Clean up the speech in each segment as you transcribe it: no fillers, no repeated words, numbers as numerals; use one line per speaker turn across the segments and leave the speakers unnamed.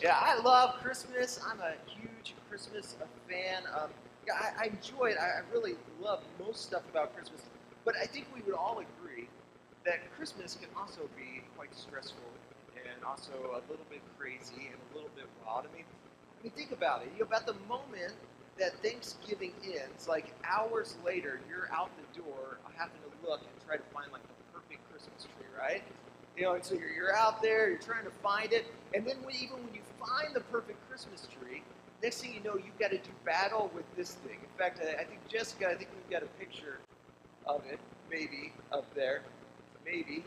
Yeah, I love Christmas. I'm a huge Christmas fan. Yeah, I enjoy it. I really love most stuff about Christmas. But I think we would all agree that Christmas can also be quite stressful and also a little bit crazy and a little bit wild. I mean, think about it. About the moment that Thanksgiving ends, like hours later, you're out the door having to look and try to find like the perfect Christmas tree, right? And so you're out there, you're trying to find it, and then even when you find the perfect Christmas tree, next thing you know, you've got to do battle with this thing. In fact, I think Jessica, I think we've got a picture of it, maybe, up there. Maybe.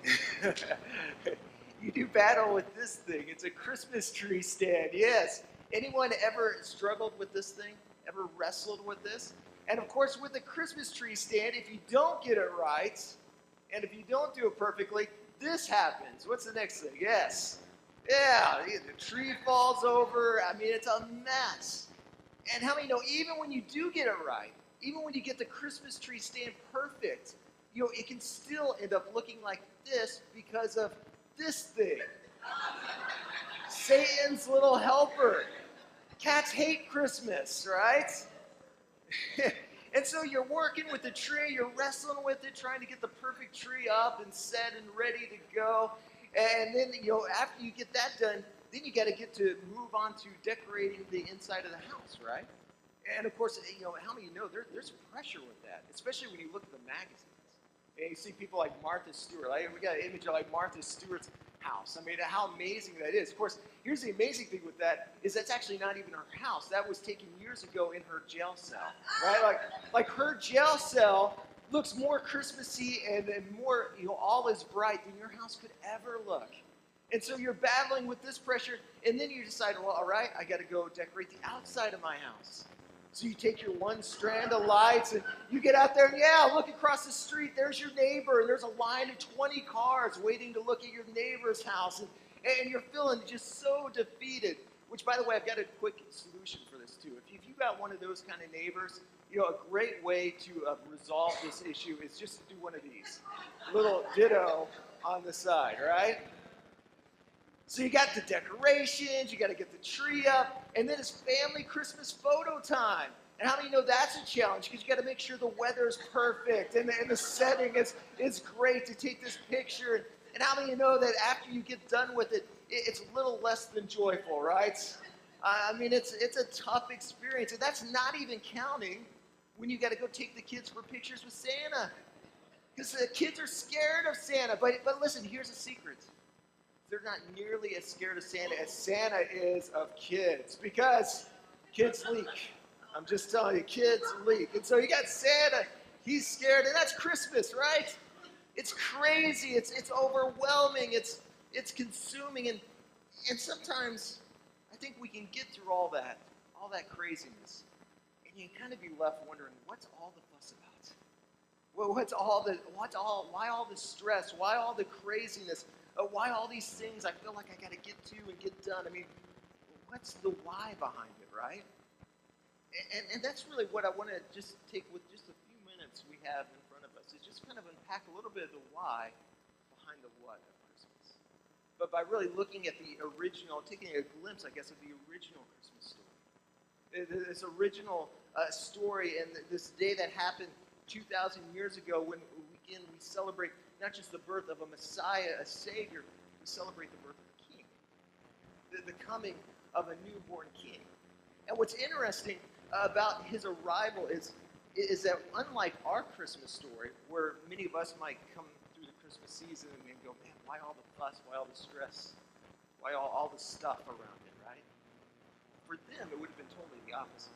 You do battle with this thing. It's a Christmas tree stand, yes. Anyone ever struggled with this thing? Ever wrestled with this? And of course, with a Christmas tree stand, if you don't get it right, and if you don't do it perfectly, this happens. What's the next thing? Yes. Yeah, the tree falls over. I mean, it's a mess. And how many know, even when you do get it right, even when you get the Christmas tree stand perfect, it can still end up looking like this because of this thing. Satan's little helper. Cats hate Christmas, right? And so you're working with the tree, you're wrestling with it, trying to get the perfect tree up and set and ready to go. And then, after you get that done, then you got to get to move on to decorating the inside of the house, right? And of course, how many know there's pressure with that, especially when you look at the magazines. And you see people like Martha Stewart. We got an image of like Martha Stewart's house. I mean, how amazing that is. Of course, here's the amazing thing with that is that's actually not even her house. That was taken years ago in her jail cell, right? Like her jail cell looks more Christmassy and more, all is bright than your house could ever look. And so you're battling with this pressure, and then you decide, well, all right, I got to go decorate the outside of my house. So you take your one strand of lights and you get out there and look across the street. There's your neighbor and there's a line of 20 cars waiting to look at your neighbor's house. And you're feeling just so defeated, which, by the way, I've got a quick solution for this too. If you've got one of those kind of neighbors, a great way to resolve this issue is just to do one of these. Little ditto on the side, right? So you got the decorations, you got to get the tree up, and then it's family Christmas photo time. And how many know that's a challenge? Because you got to make sure the weather is perfect and the setting is great to take this picture. And how many know that after you get done with it, it's a little less than joyful, right? I mean, it's a tough experience. And that's not even counting when you got to go take the kids for pictures with Santa. Because the kids are scared of Santa. But listen, here's a secret. They're not nearly as scared of Santa as Santa is of kids, because kids leak. I'm just telling you, kids leak. And so you got Santa, he's scared, and that's Christmas, right? It's crazy, it's overwhelming, it's consuming, and sometimes I think we can get through all that craziness, and you kind of be left wondering, what's all the fuss about? Well, why all the stress? Why all the craziness? Why all these things I feel like I got to get to and get done? I mean, what's the why behind it, right? And that's really what I want to just take with just a few minutes we have in front of us, is just kind of unpack a little bit of the why behind the what of Christmas. But by really looking at the original, taking a glimpse, I guess, of the original Christmas story. This original story and this day that happened 2,000 years ago when we celebrate not just the birth of a Messiah, a Savior, we celebrate the birth of a King, the coming of a newborn King. And what's interesting about his arrival is that unlike our Christmas story, where many of us might come through the Christmas season and go, man, why all the fuss, why all the stress, why all the stuff around it, right? For them, it would have been totally the opposite.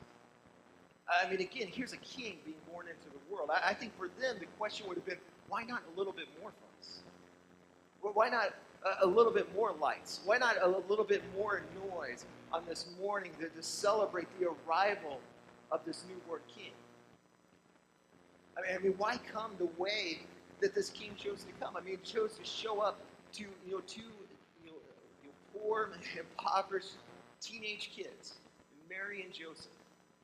I mean, again, here's a king being born into the world. I think for them, the question would have been, why not a little bit more fuss? Well, why not a little bit more lights? Why not a little bit more noise on this morning to celebrate the arrival of this newborn king? I mean, why come the way that this king chose to come? I mean, he chose to show up to two poor, impoverished teenage kids, Mary and Joseph,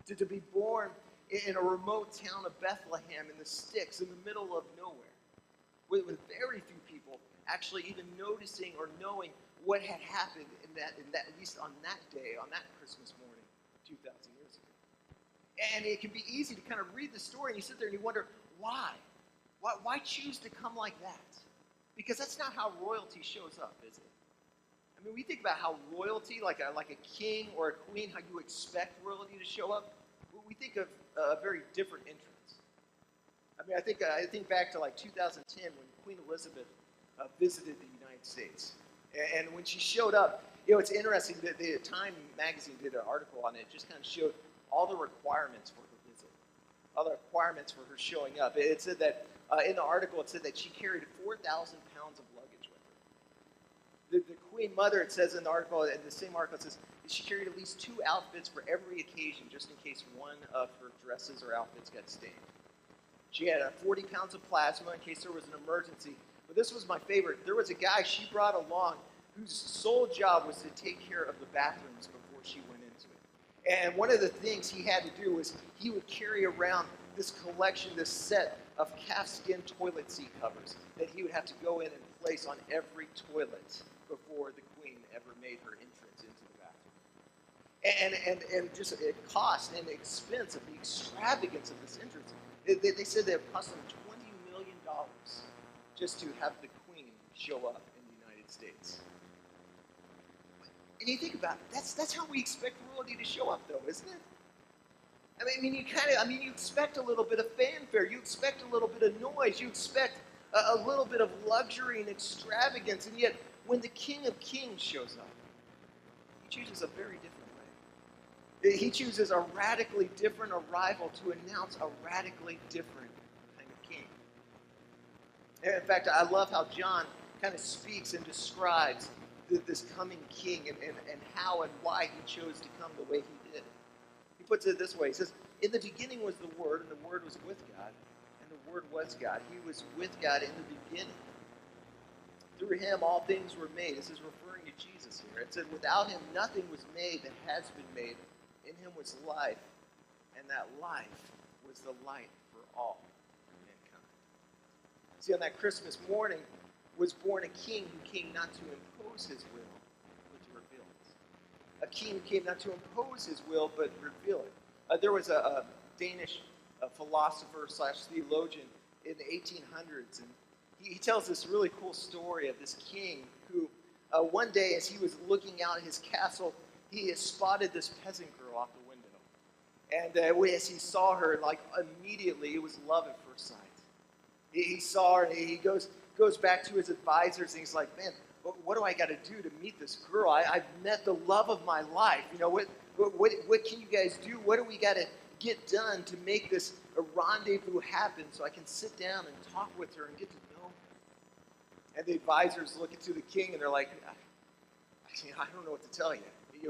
to be born in a remote town of Bethlehem in the sticks, in the middle of nowhere, with very few people actually even noticing or knowing what had happened in that at least on that day, on that Christmas morning, 2,000 years ago. And it can be easy to kind of read the story and you sit there and you wonder, why? Why choose to come like that? Because that's not how royalty shows up, is it? I mean, we think about how royalty, like a king or a queen, how you expect royalty to show up. We think of a very different entrance. I mean, I think back to like 2010 when Queen Elizabeth visited the United States, and when she showed up, it's interesting that the Time magazine did an article on it. It just kind of showed all the requirements for her visit, all the requirements for her showing up. It said that in the article, it said that she carried 4,000 pounds of luggage with her. The Queen Mother, it says in the article, in the same article, it says she carried at least 2 outfits for every occasion, just in case one of her dresses or outfits got stained. She had 40 pounds of plasma in case there was an emergency. But this was my favorite. There was a guy she brought along whose sole job was to take care of the bathrooms before she went into it. And one of the things he had to do was he would carry around this collection, this set of calfskin toilet seat covers that he would have to go in and place on every toilet before the Queen ever made her entrance into the bathroom. And just the cost and the expense of the extravagance of this entrance. They said that it cost them $20 million just to have the Queen show up in the United States. And you think about it, that's how we expect royalty to show up, though, isn't it? I mean, you expect a little bit of fanfare, you expect a little bit of noise, you expect a little bit of luxury and extravagance, and yet when the King of Kings shows up, he chooses a very different way. He chooses a radically different arrival to announce a radically different kind of king. And in fact, I love how John kind of speaks and describes this coming king and how and why he chose to come the way he did. He puts it this way. He says, "In the beginning was the Word, and the Word was with God, and the Word was God. He was with God in the beginning. Through him all things were made." This is referring to Jesus here. It said, "Without him nothing was made that has been made. In him was life, and that life was the light for all mankind." See, on that Christmas morning was born a king who came not to impose his will, but to reveal it. A king who came not to impose his will, but reveal it. There was a Danish philosopher / theologian in the 1800s, and he tells this really cool story of this king who one day as he was looking out at his castle, he spotted this peasant girl out the window. And as he saw her, like immediately, it was love at first sight. He saw her, and he goes back to his advisors, and he's like, "Man, what do I got to do to meet this girl? I've met the love of my life. What can you guys do? What do we got to get done to make this a rendezvous happen so I can sit down and talk with her and get to know her?" And the advisors look into the king, and they're like, "I don't know what to tell you.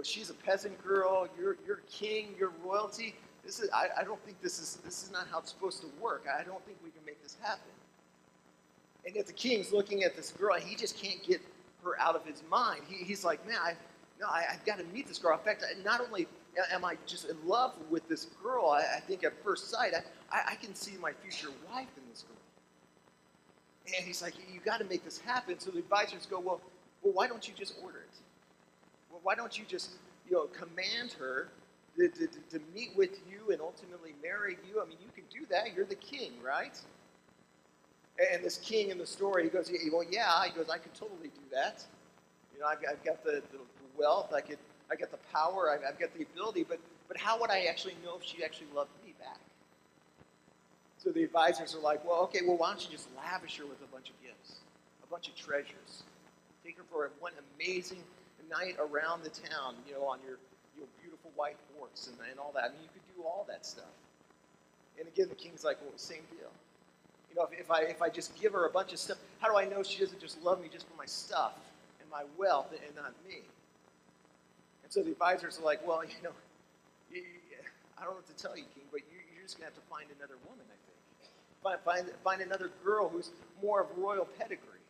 She's a peasant girl. You're king. You're royalty. I don't think this is not how it's supposed to work. I don't think we can make this happen." And yet the king's looking at this girl, and he just can't get her out of his mind. He's like, "Man, I've got to meet this girl. In fact, not only am I just in love with this girl, I think at first sight, I can see my future wife in this girl." And he's like, "You got to make this happen." So the advisors go, well, why don't you just order it? Well, why don't you just command her to meet with you and ultimately marry you? I mean, you can do that. You're the king, right? And this king in the story, he goes, "Well, yeah." He goes, "I could totally do that. I've got the wealth. I got the power. I've got the ability. But how would I actually know if she actually loved me back?" So the advisors are like, "Well, okay. Well, why don't you just lavish her with a bunch of gifts, a bunch of treasures? Take her for one amazing night around the town, on your beautiful white horse and all that. I mean, you could do all that stuff." And again, the king's like, "Well, same deal. If I just give her a bunch of stuff, how do I know she doesn't just love me just for my stuff and my wealth and not me?" And so the advisors are like, "Well, I don't know what to tell you, king, but you're just going to have to find another woman, I think. Find another girl who's more of royal pedigree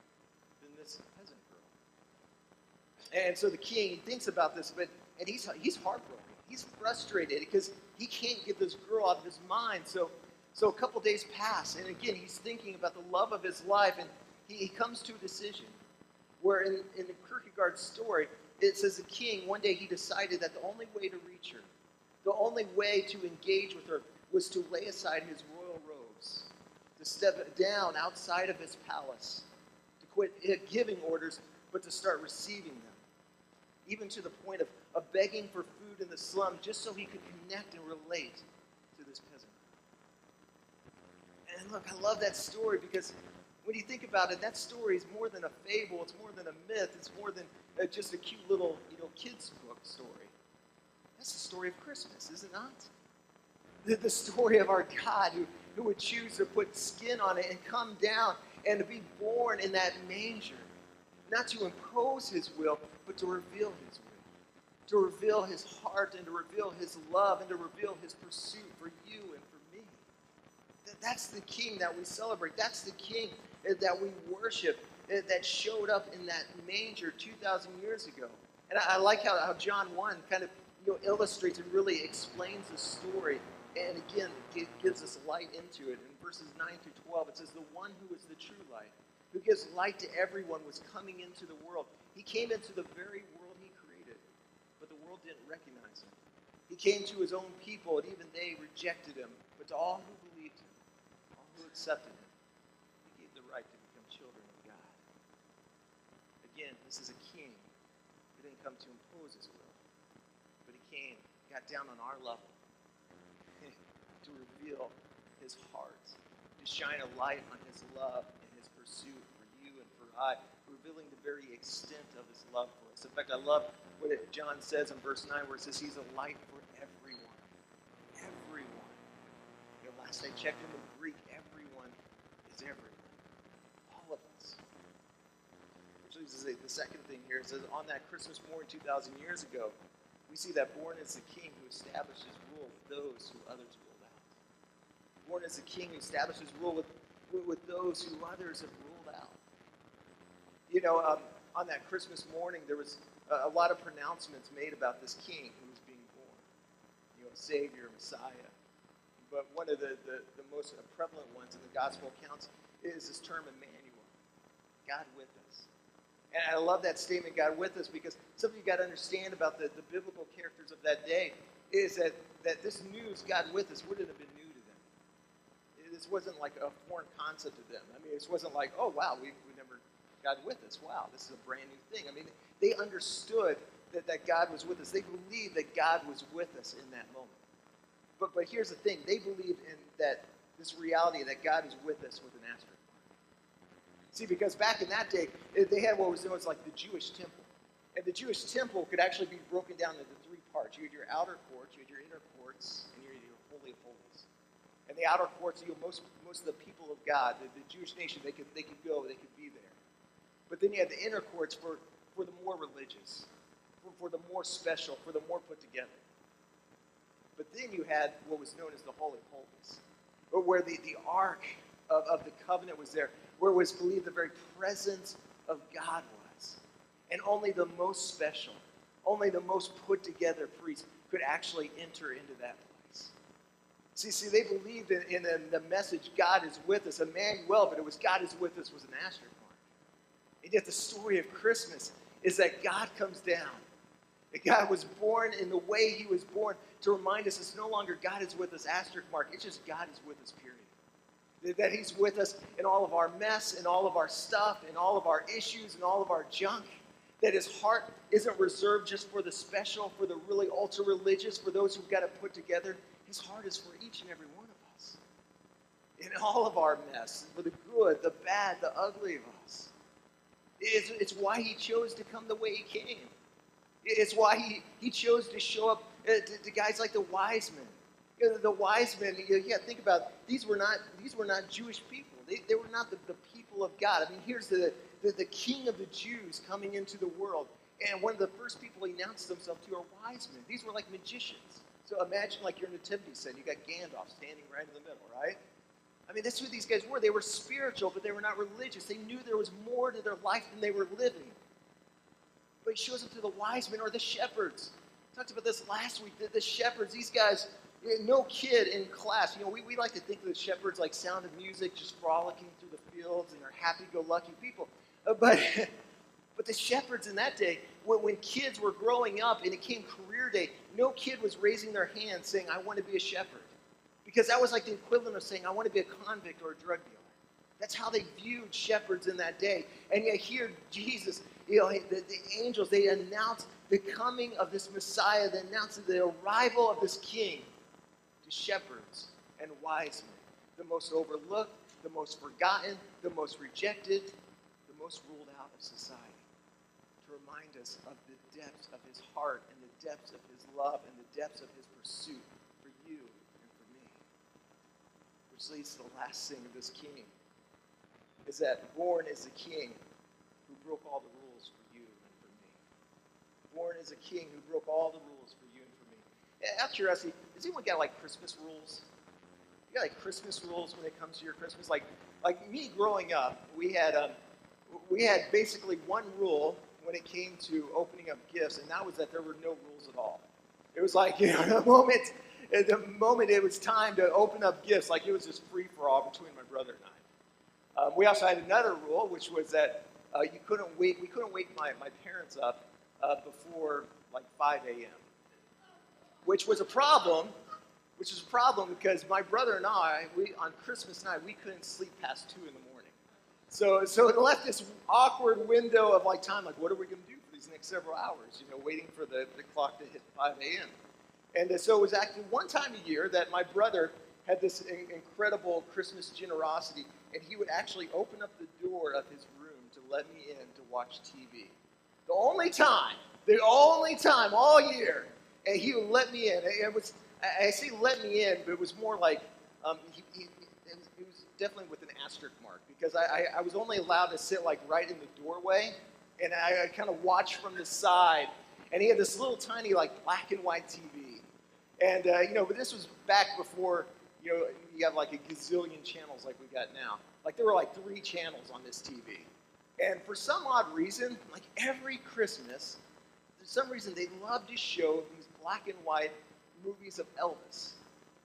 than this peasant girl." And so the king, he thinks about this, and he's heartbroken. He's frustrated because he can't get this girl out of his mind. So a couple days pass, and again, he's thinking about the love of his life, and he comes to a decision. where in Kierkegaard's story, it says the king, one day he decided that the only way to reach her, the only way to engage with her, was to lay aside his royal robes, to step down outside of his palace, to quit giving orders, but to start receiving them, even to the point of begging for food in the slum just so he could connect and relate to this peasant. And look, I love that story because when you think about it, that story is more than a fable, it's more than a myth, it's more than just a cute little kid's book story. That's the story of Christmas, is it not? The story of our God who would choose to put skin on it and come down and to be born in that manger. Not to impose his will, but to reveal his will. To reveal his heart and to reveal his love and to reveal his pursuit for you and for me. That's the king that we celebrate. That's the king that we worship, that showed up in that manger 2,000 years ago. And I like how John 1 kind of illustrates and really explains the story. And again, it gives us light into it. In verses 9 through 12, it says, the one who is the true light, who gives light to everyone, was coming into the world. He came into the very world he created, but the world didn't recognize him. He came to his own people, and even they rejected him. But to all who believed him, all who accepted him, he gave the right to become children of God. Again, this is a king who didn't come to impose his will, but he came, got down on our level to reveal his heart, to shine a light on his love and his pursuit for you and for I, revealing the very extent of his love for us. In fact, I love what John says in verse 9 where it says he's a light for everyone. Everyone. Last I checked in the Greek, everyone is everyone. All of us. Which leads us to the second thing here. It says, on that Christmas morning 2,000 years ago, we see that born is the king who establishes rule with those who others ruled out. Born is the king who establishes rule with those who others have ruled out. On that Christmas morning, there was a lot of pronouncements made about this king who was being born. Savior, Messiah. But one of the most prevalent ones in the gospel accounts is this term Emmanuel, God with us. And I love that statement, God with us, because something you got to understand about the biblical characters of that day is that this news, God with us, wouldn't have been new to them. This wasn't like a foreign concept to them. I mean, this wasn't like, oh, wow, we never, God with us. Wow, this is a brand new thing. I mean, they understood that God was with us. They believed that God was with us in that moment. But here's the thing. They believed in that this reality that God is with us with an asterisk. See, because back in that day, they had what was known as like the Jewish temple. And the Jewish temple could actually be broken down into three parts. You had your outer courts, you had your inner courts, and you had your Holy of Holies. And the outer courts, most of the people of God, the Jewish nation, they could go, they could be there. But then you had the inner courts for the more religious, for the more special, for the more put together. But then you had what was known as the Holy of Holies, where the Ark of the covenant was there, where it was believed the very presence of God was. And only the most special, only the most put together priest could actually enter into that place. See, they believed in the message, God is with us, Emmanuel, but it was God is with us was an asterisk mark. And yet the story of Christmas is that God comes down. That God was born in the way he was born to remind us it's no longer God is with us, asterisk mark. It's just God is with us, period. That he's with us in all of our mess, in all of our stuff, in all of our issues, in all of our junk. That his heart isn't reserved just for the special, for the really ultra-religious, for those who've got it put together. His heart is for each and every one of us. In all of our mess, for the good, the bad, the ugly of us. It's why he chose to come the way he came. It's why he chose to show up to guys like the wise men. The wise men, think about it, these were not Jewish people. They were not the people of God. I mean, here's the king of the Jews coming into the world. And one of the first people he announced themselves to are wise men. These were like magicians. So imagine like your nativity scene. You got Gandalf standing right in the middle, right? I mean, that's who these guys were. They were spiritual, but they were not religious. They knew there was more to their life than they were living. But he shows up to the wise men or the shepherds. We talked about this last week. The shepherds, these guys, no kid in class. We like to think of the shepherds like Sound of Music, just frolicking through the fields and are happy-go-lucky people. But But the shepherds in that day, when kids were growing up and it came career day, no kid was raising their hand saying, I want to be a shepherd. Because that was like the equivalent of saying, I want to be a convict or a drug dealer. That's how they viewed shepherds in that day. And yet here, Jesus, the angels, they announced the coming of this Messiah. They announced the arrival of this king to shepherds and wise men. The most overlooked, the most forgotten, the most rejected, the most ruled out of society. To remind us of the depths of his heart and the depths of his love and the depths of his pursuit for you and for me. Which leads to the last thing of this king, is that born is a king who broke all the rules for you and for me. Born is a king who broke all the rules for you and for me. Out of curiosity, does anyone got like Christmas rules? You got like Christmas rules when it comes to your Christmas? Like me growing up, we had basically one rule when it came to opening up gifts, and that was that there were no rules at all. It was like, the moment it was time to open up gifts, like it was just free for all between my brother and I. We also had another rule, which was that we couldn't wake my parents up before like 5 a.m., which was a problem because my brother and I, on Christmas night, we couldn't sleep past 2 in the morning. So it left this awkward window of like time, like what are we going to do for these next several hours, waiting for the clock to hit 5 a.m. And so it was actually one time a year that my brother had this incredible Christmas generosity, and he would actually open up the door of his room to let me in to watch TV. The only time all year, and he would let me in. I say let me in, but it was more like, it was definitely with an asterisk mark, because I was only allowed to sit like right in the doorway, and I kind of watched from the side, and he had this little tiny like black and white TV. And, but this was back before, you have like a gazillion channels like we got now. Like there were like 3 channels on this TV. And for some odd reason, like every Christmas, for some reason they love to show these black and white movies of Elvis.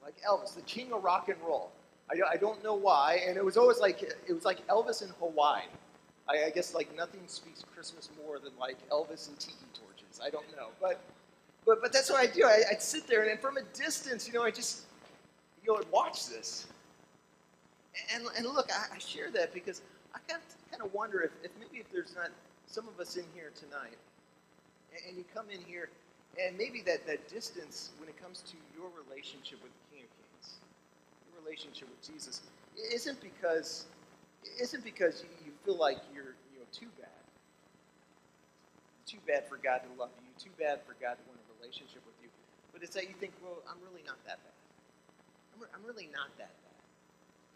Like Elvis, the king of rock and roll. I don't know why, and it was always like, Elvis in Hawaii. I guess like nothing speaks Christmas more than like Elvis and tiki torches. I don't know, but that's what I do. I'd sit there, and from a distance, I just, I'd watch this. And look, I share that because I kind of wonder if maybe if there's not some of us in here tonight, and you come in here, and maybe that distance when it comes to your relationship with the King of Kings, your relationship with Jesus, isn't because you feel like you're too bad for God to love you, too bad for God to want a relationship with you, but it's that you think, well, I'm really not that bad. I'm really not that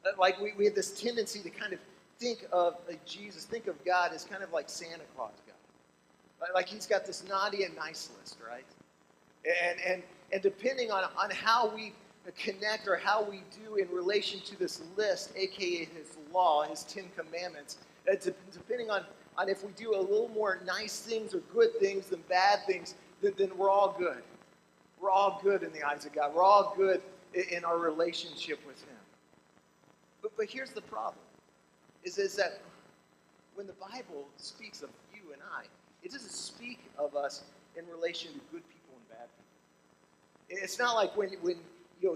bad. Like we have this tendency to kind of think of Jesus, think of God as kind of like Santa Claus God. Like he's got this naughty and nice list, right? And depending on how we connect or how we do in relation to this list, aka his law, his 10 commandments, depending on if we do a little more nice things or good things than bad things, then we're all good. We're all good in the eyes of God. We're all good in our relationship with him. But here's the problem, is that when the Bible speaks of you and I, it doesn't speak of us in relation to good people and bad people. It's not like when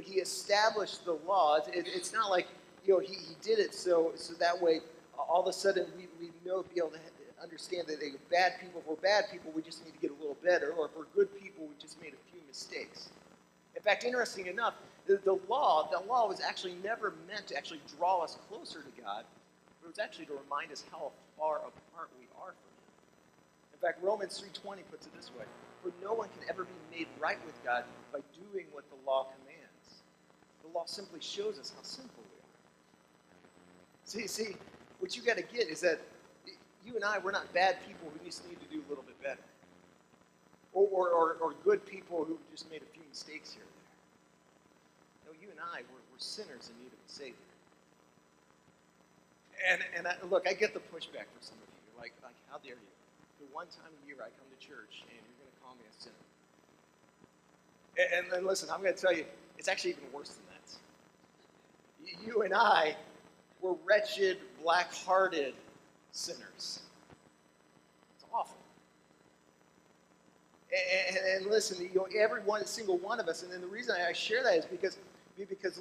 he established the law. It's not like he did it so that way all of a sudden we be able to understand that bad people, if we're bad people, we just need to get a little better, or if we're good people, we just made a few mistakes. In fact, interesting enough, the law was actually never meant to actually draw us closer to God, but it was actually to remind us how far apart we are from him. In fact, Romans 3:20 puts it this way: for no one can ever be made right with God by doing what the law commands. The law simply shows us how sinful we are. See, what you got to get is that you and I, we're not bad people who just need to do a little bit better. Or good people who just made a few mistakes here and there. No, you and I, we're sinners in need of a Savior. And look, I get the pushback from some of you. Like, how dare you? The one time a year I come to church and you're going to call me a sinner. And listen, I'm going to tell you, it's actually even worse than that. You and I were wretched, black-hearted sinners. It's And listen, every one, single one of us, and then the reason I share that is because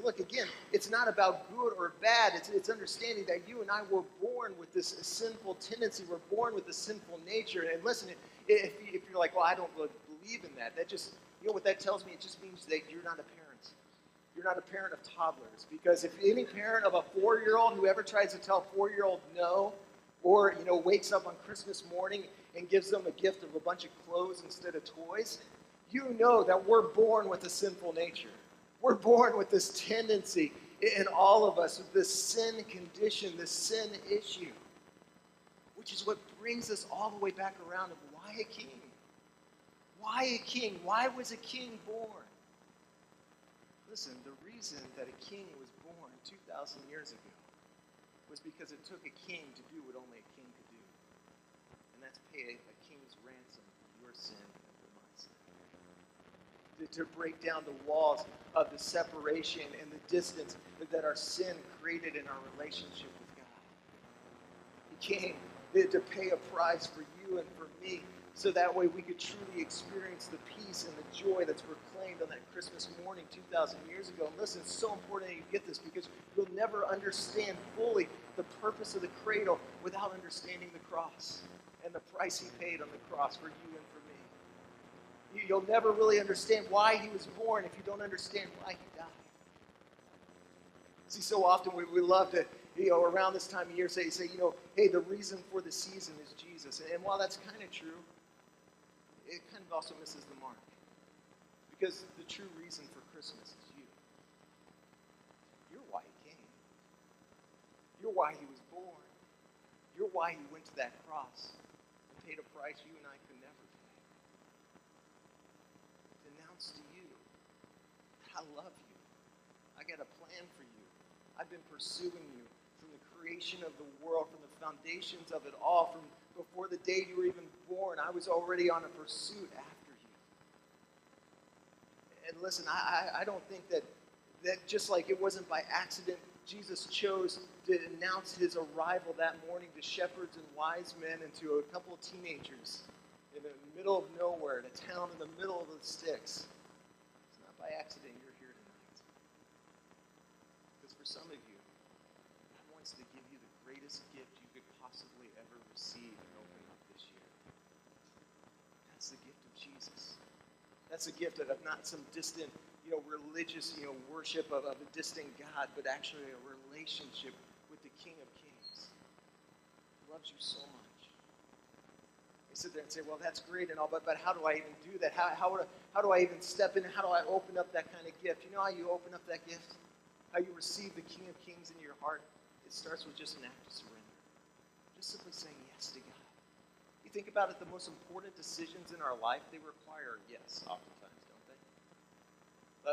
look, again, it's not about good or bad. It's understanding that you and I were born with this sinful tendency. We're born with a sinful nature. And listen, if you're like, well, I don't believe in that, that just, what that tells me, it just means that you're not a parent. You're not a parent of toddlers. Because if any parent of a 4-year-old who ever tries to tell a 4-year-old no, or wakes up on Christmas morning and gives them a gift of a bunch of clothes instead of toys, you know that we're born with a sinful nature. We're born with this tendency in all of us, with this sin condition, this sin issue, which is what brings us all the way back around to why a king? Why a king? Why was a king born? Listen, the reason that a king was born 2,000 years ago was because it took a king to do what only a king could do. And that's pay a king's ransom for your sin and for my sin. To break down the walls of the separation and the distance that our sin created in our relationship with God. He came to pay a price for you and for me, so that way we could truly experience the peace and the joy that's proclaimed on that Christmas morning 2,000 years ago. And listen, it's so important that you get this, because you'll never understand fully the purpose of the cradle without understanding the cross and the price he paid on the cross for you and for me. You'll never really understand why he was born if you don't understand why he died. See, so often we love to, around this time of year, say, hey, the reason for the season is Jesus. And while that's kind of true, it kind of also misses the mark. Because the true reason for Christmas is you. You're why he came. You're why he was born. You're why he went to that cross and paid a price you and I could never pay. To announce to you that I love you. I got a plan for you. I've been pursuing you from the creation of the world, from the foundations of it all, from before the day you were even born. I was already on a pursuit after you. And listen, I don't think that just like it wasn't by accident Jesus chose to announce his arrival that morning to shepherds and wise men and to a couple of teenagers in the middle of nowhere, in a town in the middle of the sticks. It's not by accident you're here tonight. Because for some of you, God wants to give you the greatest gift you could possibly ever receive and open up this year. That's the gift of Jesus. That's a gift of not some distant, religious, worship of a distant God, but actually a relationship with the King of Kings. He loves you so much. You sit there and say, well, that's great and all, but how do I even do that? How do I even step in? How do I open up that kind of gift? You know how you open up that gift? How you receive the King of Kings into your heart? It starts with just an act of surrender. Just simply saying yes to God. You think about it, the most important decisions in our life, they require a yes oftentimes, don't they?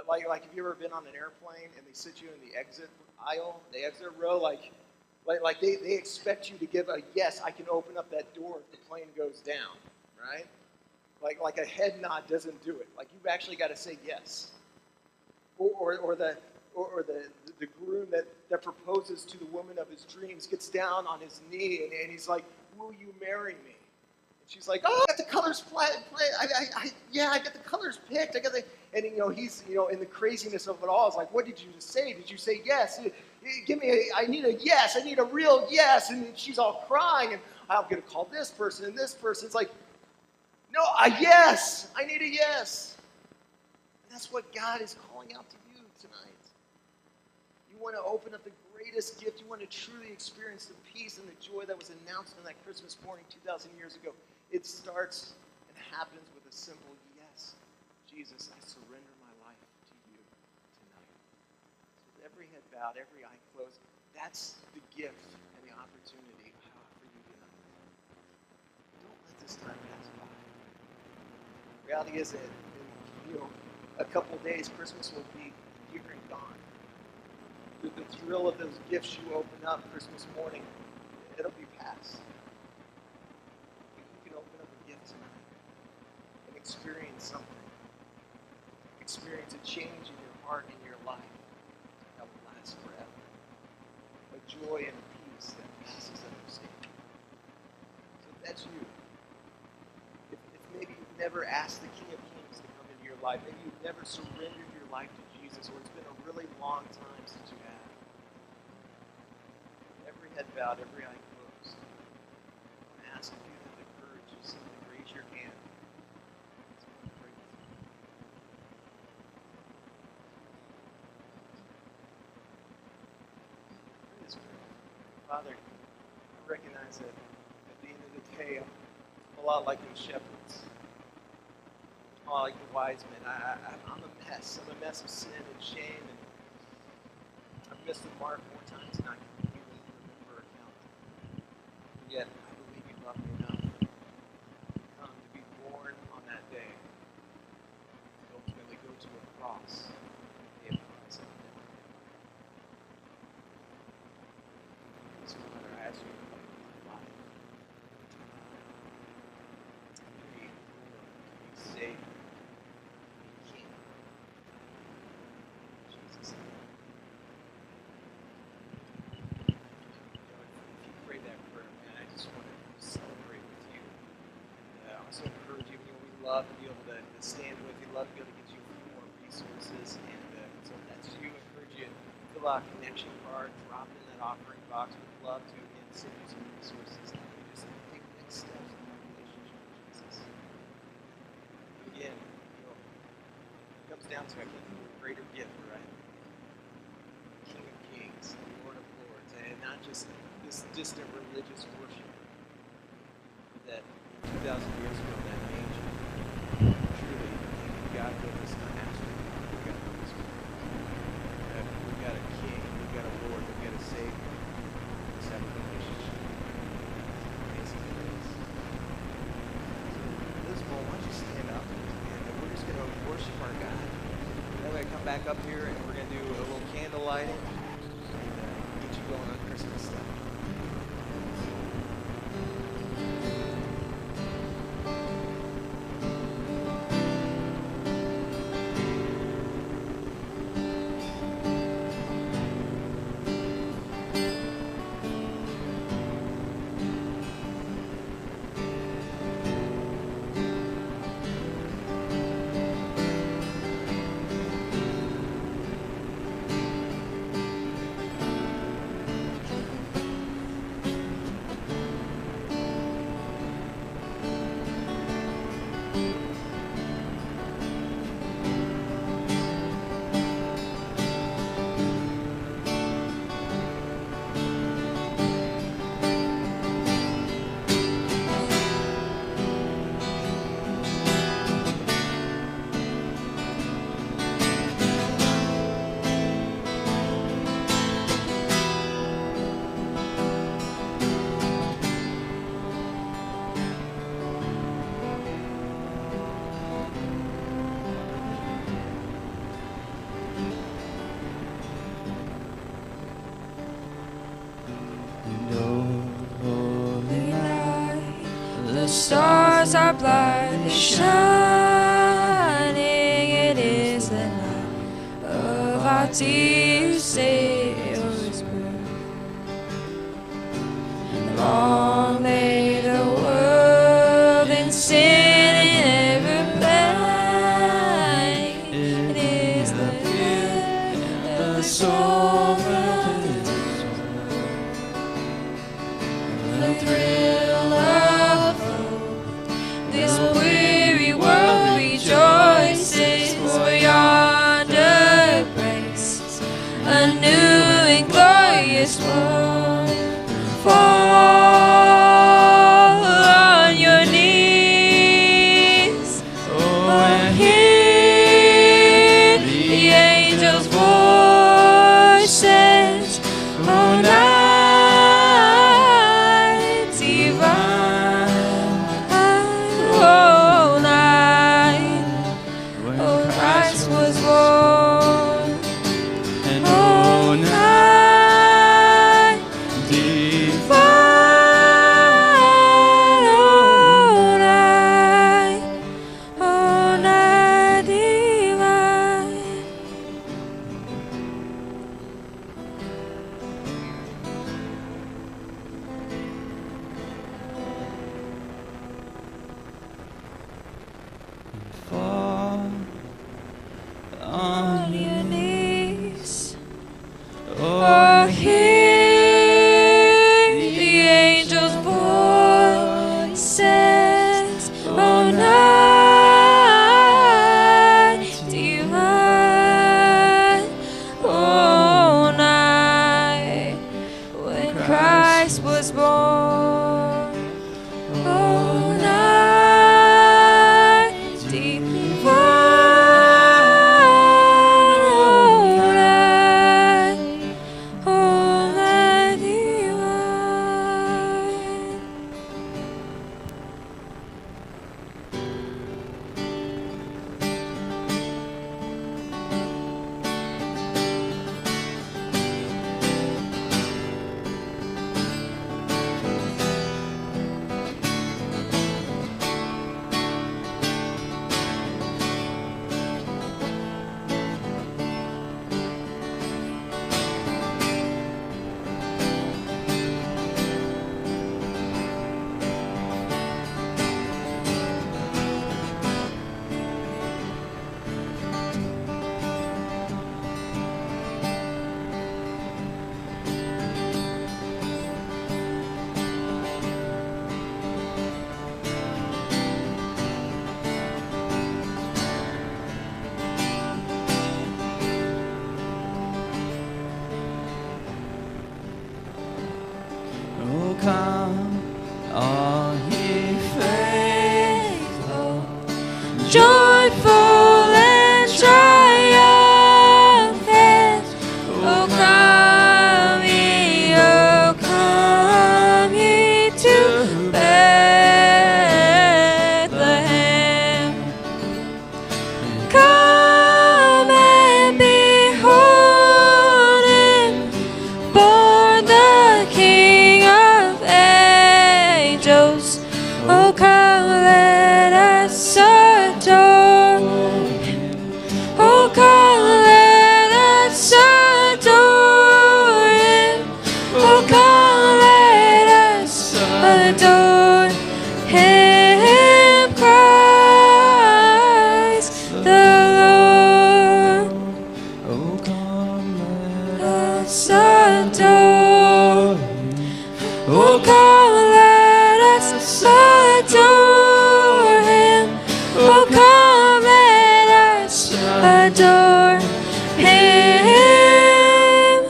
Like have you ever been on an airplane and they sit you in the exit aisle, the exit row, like they expect you to give a yes, I can open up that door if the plane goes down, right? Like a head nod doesn't do it. Like you've actually got to say yes. Or the groom that proposes to the woman of his dreams gets down on his knee and he's like, will you marry me? And she's like, oh, I got the colors I got the colors picked. And he's in the craziness of it all, it's like, what did you just say? Did you say yes? I need a yes. I need a real yes. And she's all crying, and I'm going to call this person and this person. It's like, no, a yes. I need a yes. And that's what God is calling out to you tonight. You want to open up the greatest gift. You want to truly experience the peace and the joy that was announced on that Christmas morning 2,000 years ago. It starts and happens with a simple yes. Jesus, I surrender my life to you tonight. So with every head bowed, every eye closed, that's the gift and the opportunity I offer you tonight. Don't let this time pass by. The reality is that in a couple of days, Christmas will be here and gone. The thrill of those gifts you open up Christmas morning, it'll be past. But you can open up a gift tonight and experience something. Experience a change in your heart and your life that will last forever. A joy and a peace that passes understanding. So if that's you, if maybe you've never asked the King of Kings to come into your life. Maybe you've never surrendered your life to Jesus, or it's been a really long time since you have. Every head bowed, every eye closed. I want to ask if you have the courage to simply raise your hand. Father, I recognize that at the end of the day, I'm a lot like those shepherds. I'm a lot like the wise men. I'm a mess. I'm a mess of sin and shame, and I've missed the mark more times than I can even remember or count. And yet, I believe you love me enough to come to be born on that day, to ultimately go to a cross and pay a price on it. So, Father, I ask you to come into my life. To be Lord, to be Savior, to be King. In Jesus' name. If you pray that prayer, man, I just want to celebrate with you. And I also encourage you, we love to be able to stand with you, love to be able to get you a few more resources. And so if that's you, I encourage you to fill out a connection card, drop in that offering box. We'd love to, again, send you some resources to help you just take next steps in your relationship with Jesus. Again, it comes down to, I think, a greater gift, right? King of Kings, Lord of Lords, and not just this distant religious worship that 2,000 years ago that manger. Truly, God gave us an master. We got the Holy Spirit. We've got a King. We've got a Lord. We've got a Savior. Let's have a relationship. Amazing grace. So, this moment, why don't you stand up, and we're just going to worship our God. Then we're going to come back up here, and we're going to do a little candle lighting and get you going on Christmas stuff.
Stars are brightly shining. It is the night of our dear Savior's birth. Long lay the world in sin and ever pain. It is the night of the soul the thrill of this weary world rejoices, for yonder breaks a new and glorious morn. Fall on your knees, and hear the angels' voices. Oh, night divine, oh, night, oh, Christ was born. And oh, night divine, oh, night divine. adore Him,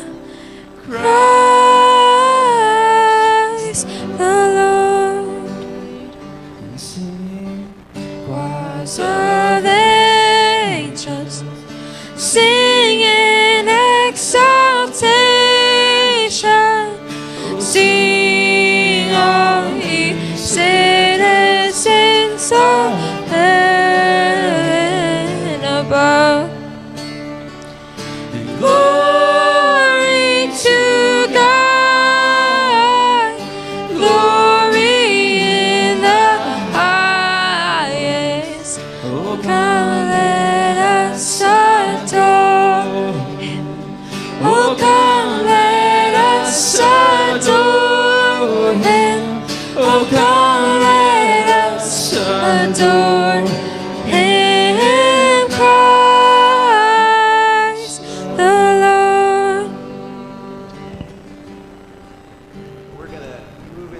Christ the Lord. Choirs of angels sing in exaltation, sing all ye citizens of heaven above. Glory to God, glory in the highest. Oh, come, let us adore Him. Oh, come, let us adore Him. Oh, come, let us adore